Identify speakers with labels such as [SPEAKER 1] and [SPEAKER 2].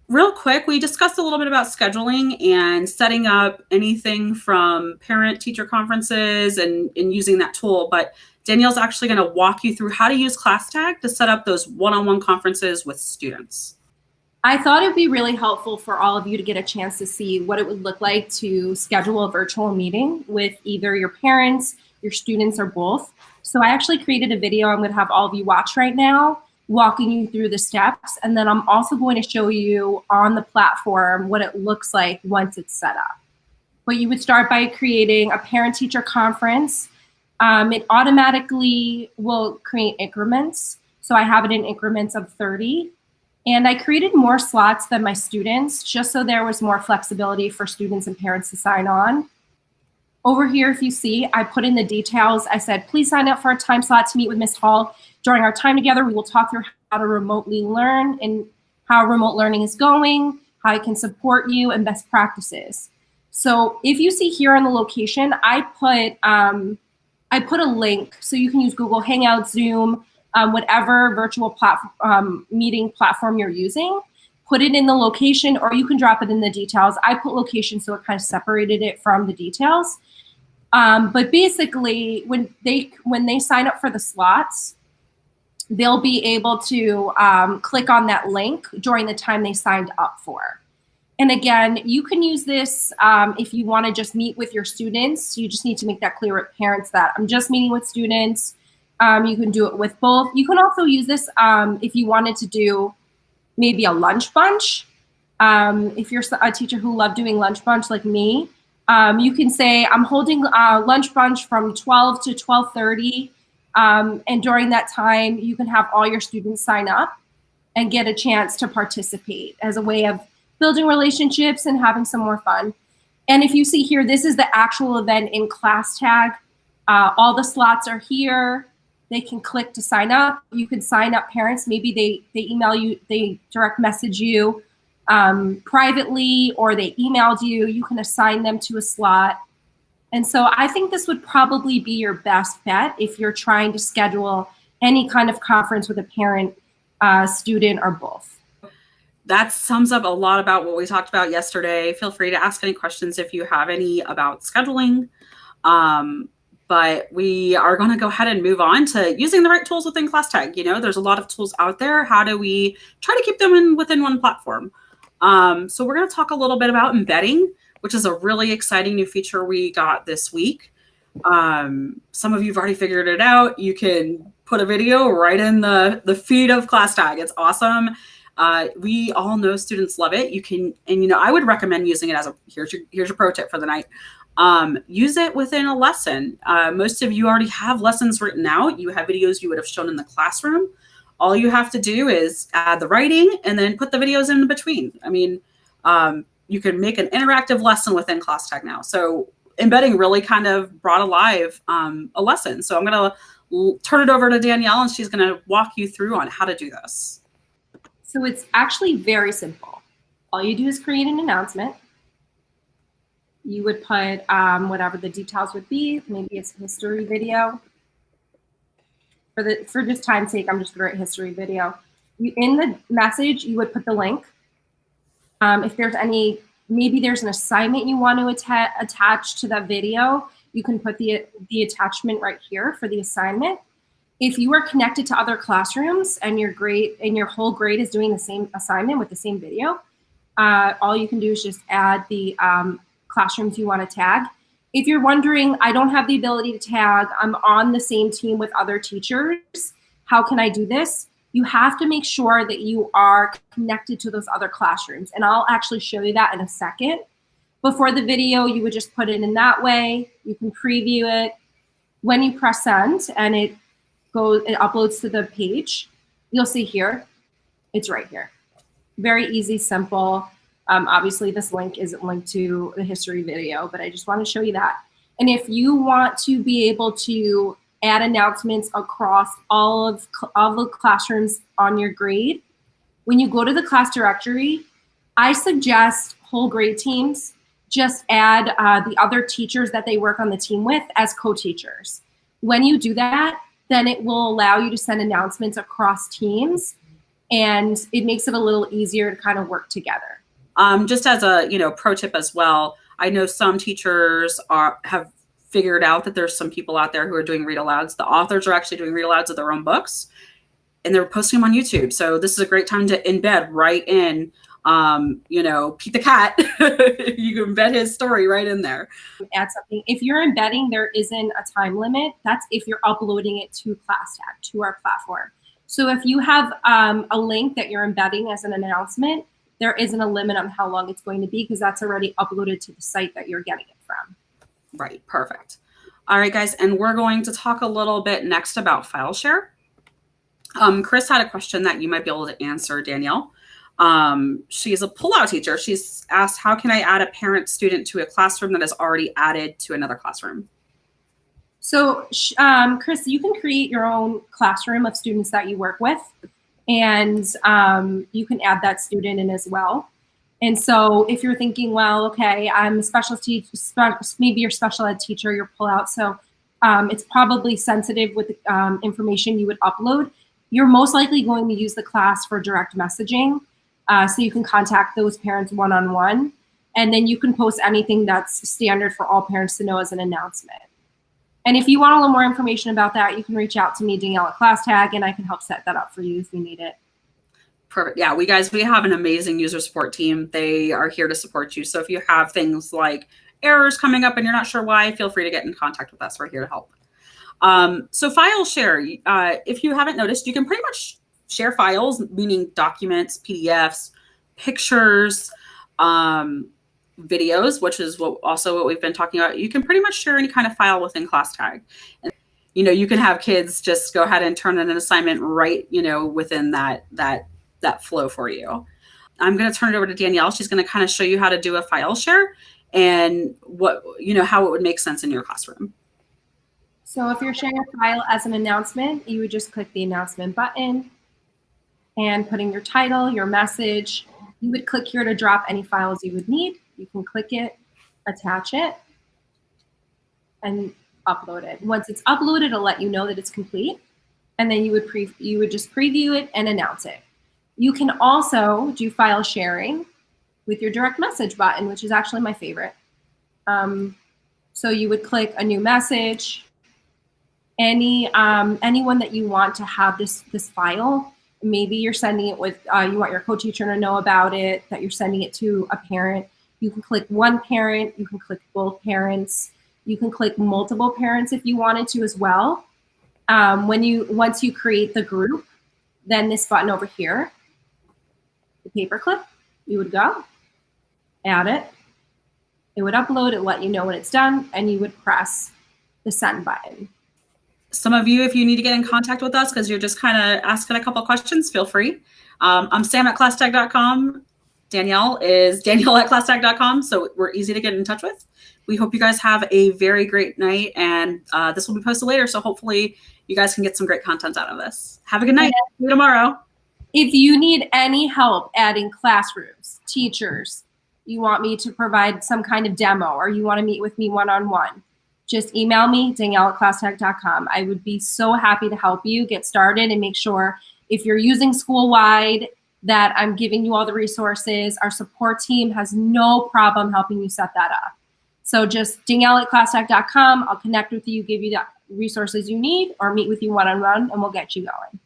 [SPEAKER 1] real quick, we discussed a little bit about scheduling and setting up anything from parent-teacher conferences and using that tool. But Danielle's actually going to walk you through how to use ClassTag to set up those one-on-one conferences with students.
[SPEAKER 2] I thought it'd be really helpful for all of you to get a chance to see what it would look like to schedule a virtual meeting with either your parents, your students, or both. So I actually created a video I'm going to have all of you watch right now, walking you through the steps. And then I'm also going to show you on the platform what it looks like once it's set up. But you would start by creating a parent-teacher conference. It automatically will create increments. So I have it in increments of 30. And I created more slots than my students, just so there was more flexibility for students and parents to sign on. Over here, if you see, I put in the details. I said, please sign up for a time slot to meet with Ms. Hall. During our time together, we will talk through how to remotely learn and how remote learning is going, how I can support you, and best practices. So if you see here in the location, I put a link, so you can use Google Hangouts, Zoom, whatever virtual meeting platform you're using. Put it in the location, or you can drop it in the details. I put location, so it kind of separated it from the details. But basically, when they sign up for the slots, they'll be able to click on that link during the time they signed up for. And again, you can use this if you want to just meet with your students. You just need to make that clear with parents that I'm just meeting with students. You can do it with both. You can also use this if you wanted to do maybe a lunch bunch. If you're a teacher who loved doing lunch bunch like me, you can say, I'm holding lunch bunch from 12 to 12:30. And during that time, you can have all your students sign up and get a chance to participate as a way of building relationships and having some more fun. And if you see here, this is the actual event in ClassTag. All the slots are here. They can click to sign up. You can sign up parents. Maybe they email you, they direct message you privately, or they emailed you. You can assign them to a slot. And so I think this would probably be your best bet if you're trying to schedule any kind of conference with a parent, student, or both.
[SPEAKER 1] That sums up a lot about what we talked about yesterday. Feel free to ask any questions if you have any about scheduling. But we are going to go ahead and move on to using the right tools within ClassTag. You know, there's a lot of tools out there. How do we try to keep them within one platform? So we're going to talk a little bit about embedding, which is a really exciting new feature we got this week. Some of you have already figured it out. You can put a video right in the feed of ClassTag. It's awesome. We all know students love it. You can, and you know, I would recommend using it as here's your pro tip for the night. Use it within a lesson. Most of you already have lessons written out. You have videos you would have shown in the classroom. All you have to do is add the writing and then put the videos in between. I mean, you can make an interactive lesson within ClassTag now. So embedding really kind of brought alive a lesson. So I'm going to turn it over to Danielle, and she's going to walk you through on how to do this.
[SPEAKER 2] So it's actually very simple. All you do is create an announcement. You would put whatever the details would be. Maybe it's a history video. For just time's sake, I'm just going to write history video. In the message, you would put the link. If there's maybe there's an assignment you want to attach to that video, you can put the attachment right here for the assignment. If you are connected to other classrooms and your whole grade is doing the same assignment with the same video, all you can do is just add the classrooms you want to tag. If you're wondering, I don't have the ability to tag, I'm on the same team with other teachers, how can I do this? You have to make sure that you are connected to those other classrooms. And I'll actually show you that in a second. Before the video, you would just put it in that way. You can preview it. When you press send and it uploads to the page, you'll see here, it's right here. Very easy, simple. Obviously, this link isn't linked to the history video, but I just want to show you that. And if you want to be able to add announcements across all the classrooms on your grade, when you go to the class directory, I suggest whole grade teams just add the other teachers that they work on the team with as co-teachers. When you do that, then it will allow you to send announcements across teams and it makes it a little easier to kind of work together.
[SPEAKER 1] Just as a pro tip as well, I know some teachers have figured out that there's some people out there who are doing read alouds. The authors are actually doing read alouds of their own books, and they're posting them on YouTube. So this is a great time to embed right in, Pete the cat. You can embed his story right in there.
[SPEAKER 2] Add something. If you're embedding, there isn't a time limit. That's if you're uploading it to ClassTag, to our platform. So if you have a link that you're embedding as an announcement, there isn't a limit on how long it's going to be because that's already uploaded to the site that you're getting it from.
[SPEAKER 1] Right, perfect. All right, guys, and we're going to talk a little bit next about file share. Chris had a question that you might be able to answer, Danielle. She's a pullout teacher. She's asked, how can I add a parent student to a classroom that is already added to another classroom?
[SPEAKER 2] So, Chris, you can create your own classroom of students that you work with, and you can add that student in as well. And so if you're thinking, well, okay, I'm a special teacher, maybe you're special ed teacher, you're pullout, so it's probably sensitive with the information you would upload. You're most likely going to use the class for direct messaging. So you can contact those parents one-on-one, and then you can post anything that's standard for all parents to know as an announcement. And if you want a little more information about that, you can reach out to me, Danielle, at ClassTag, and I can help set that up for you if you need it.
[SPEAKER 1] Perfect. Yeah, we have an amazing user support team. They are here to support you. So if you have things like errors coming up and you're not sure why, feel free to get in contact with us. We're here to help. So file share, if you haven't noticed, you can pretty much share files, meaning documents, PDFs, pictures, videos, which is what we've been talking about. You can pretty much share any kind of file within ClassTag. And, you can have kids just go ahead and turn in an assignment right, within that flow for you. I'm going to turn it over to Danielle. She's going to kind of show you how to do a file share and how it would make sense in your classroom.
[SPEAKER 2] So if you're sharing a file as an announcement, you would just click the announcement button and put in your title, your message. You would click here to drop any files you would need. You can click it, attach it, and upload it. Once it's uploaded, it'll let you know that it's complete, and then you would just preview it and announce it. You can also do file sharing with your direct message button, which is actually my favorite. So you would click a new message. Anyone that you want to have this file, maybe you're sending it with, you want your co-teacher to know about it, that you're sending it to a parent. You can click one parent, you can click both parents, you can click multiple parents if you wanted to as well. Once you create the group, then this button over here, the paperclip, you would go, add it, it would upload, it let you know when it's done, and you would press the send button.
[SPEAKER 1] Some of you, if you need to get in contact with us because you're just kind of asking a couple questions, feel free. I'm Sam at ClassTag.com. Danielle is Danielle at ClassTag.com. So we're easy to get in touch with. We hope you guys have a very great night, and this will be posted later. So hopefully you guys can get some great content out of this. Have a good night. See you tomorrow.
[SPEAKER 2] If you need any help adding classrooms, teachers, you want me to provide some kind of demo, or you want to meet with me one-on-one, just email me, Danielle at ClassTag.com. I would be so happy to help you get started and make sure if you're using school-wide that I'm giving you all the resources. Our support team has no problem helping you set that up. So just Danielle at ClassTag.com. I'll connect with you, give you the resources you need, or meet with you one-on-one, and we'll get you going.